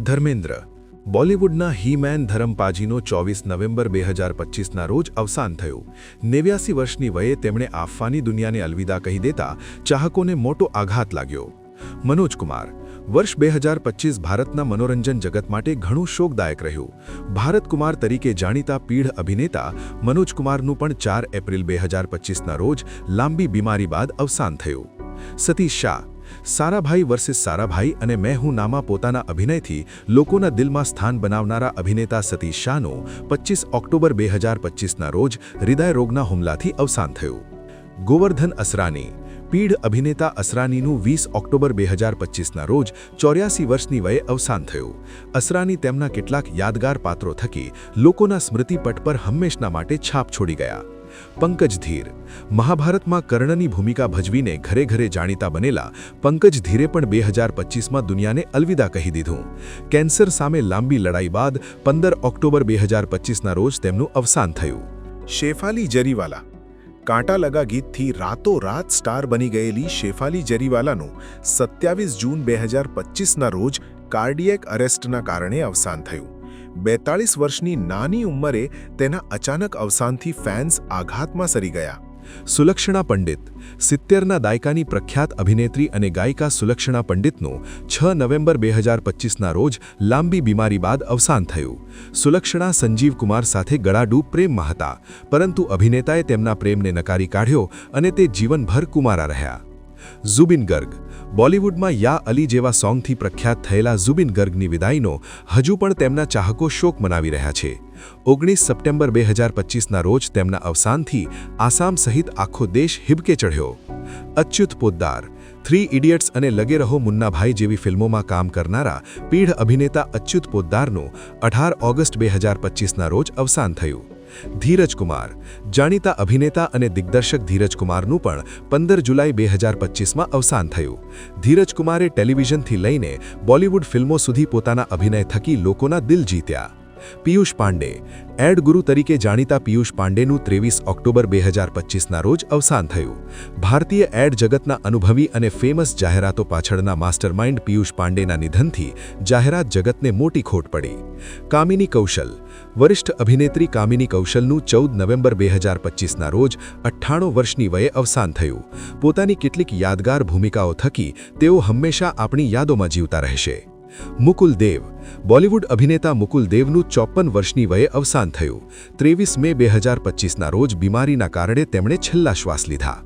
ધર્મેન્દ્ર બોલિવૂડના હી-મેન ધરમપાજીનો 24 નવેમ્બર 2025ના રોજ અવસાન થયું। 89 વર્ષની વયે તેમણે આફવાની દુનિયાને અલવિદા કહી દેતા ચાહકોને મોટો આઘાત લાગ્યો। મનોજ કુમાર વર્ષ 2025 ભારતના મનોરંજન જગત માટે ઘણું શોકદાયક રહ્યું। ભારત કુમાર તરીકે જાણીતા પીઢ અભિનેતા મનોજ કુમારનું પણ 4 એપ્રિલ 2025ના રોજ લાંબી બીમારી બાદ અવસાન થયું। સતીશ શાહ સારાભાઈ વર્સિસ સારાભાઈ અને મેં હું નામા પોતાના અભિનયથી લોકોના દિલમાં સ્થાન બનાવનારા અભિનેતા સતીશ શાહનું 25 ઓક્ટોબર 2025ના રોજ હૃદયરોગના હુમલાથી અવસાન થયું। ગોવર્ધન અસરાની પીઢ અભિનેતા અસરાનીનું 20 ઓક્ટોબર 2025ના રોજ 84 વર્ષની વયે અવસાન થયું। અસરાની તેમના કેટલાક યાદગાર પાત્રો થકી લોકોના સ્મૃતિપટ પર હંમેશના માટે છાપ છોડી ગયા। પંકજ ધીર મહાભારતમાં કર્ણની ભૂમિકા ભજવીને ઘરે ઘરે જાણીતા બનેલા પંકજ ધીરે પણ 2025માં દુનિયાને અલવિદા કહી દીધું। કેન્સર સામે લાંબી લડાઈ બાદ 15 ઓક્ટોબર 2025ના રોજ તેમનું અવસાન થયું। શેફાલી જરીવાલા કાંટા લગા ગીતથી રાતોરાત સ્ટાર બની ગયેલી શેફાલી જરીવાલાનું 27 જૂન 2025ના રોજ કાર્ડિયેક અરેસ્ટના કારણે અવસાન થયું। 42 વર્ષની નાની ઉંમરે તેના અચાનક અવસાનથી ફેન્સ આઘાતમાં સરી ગયા। સુલક્ષણા પંડિત 70ના દાયકાની પ્રખ્યાત અભિનેત્રી અને ગાયિકા સુલક્ષણા પંડિતનું 6 નવેમ્બર 2025ના રોજ લાંબી બીમારી બાદ અવસાન થયું। સુલક્ષણા સંજીવ કુમાર સાથે ગળાડૂબ પ્રેમમાં હતા, પરંતુ અભિનેતાએ તેમના પ્રેમને નકારી કાઢ્યો અને તે જીવનભર કુમારા રહ્યા। ઝુબિન ગર્ગ બોલિવૂડમાં યા અલી જેવા સોંગથી પ્રખ્યાત થયેલા ઝુબિન ગર્ગની વિદાયનો હજુ પણ તેમના ચાહકો શોક મનાવી રહ્યા છે। 19 સપ્ટેમ્બર 2025ના રોજ તેમના અવસાનથી આસામ સહિત આખો દેશ હિબકે ચઢ્યો। અચ્યુત પોદ્દાર 3 ઇડિયટ્સ અને લગે રહો મુન્નાભાઈ જેવી ફિલ્મોમાં કામ કરનારા પીઢ અભિનેતા અચ્યુત પોદ્દારનું 18 ઓગસ્ટ 2025ના રોજ અવસાન થયું। ધીરજ કુમાર જાણીતા અભિનેતા અને દિગ્દર્શક ધીરજ કુમારનું પણ 15 જુલાઈ 2025માં અવસાન થયું। ધીરજ કુમારે ટેલિવિઝનથી લઈને બોલિવૂડ ફિલ્મો સુધી પોતાના અભિનય થકી લોકોના દિલ જીત્યા। પિયુષ પાંડે એડ ગુરુ તરીકે જાણીતા પિયુષ પાંડેનું 23 ઓક્ટોબર 2025ના રોજ અવસાન થયું। ભારતીય એડ જગતના અનુભવી અને ફેમસ જાહેરાતો પાછળના માસ્ટરમાઇન્ડ પિયુષ પાંડેના નિધનથી જાહેરાત જગતને મોટી ખોટ પડી। કામિની કૌશલ વરિષ્ઠ અભિનેત્રી કામિની કૌશલનું 14 નવેમ્બર 2025ના રોજ 98 વર્ષની વયે અવસાન થયું। પોતાની કેટલીક યાદગાર ભૂમિકાઓ થકી તેઓ હંમેશા આપણી યાદોમાં જીવતા રહેશે। મુકુલ દેવ બોલિવૂડ અભિનેતા મુકુલ દેવનું 54 વર્ષની વયે અવસાન થયું। 23 મે 2025ના રોજ બીમારીના કારણે તેમણે છેલ્લા શ્વાસ લીધા।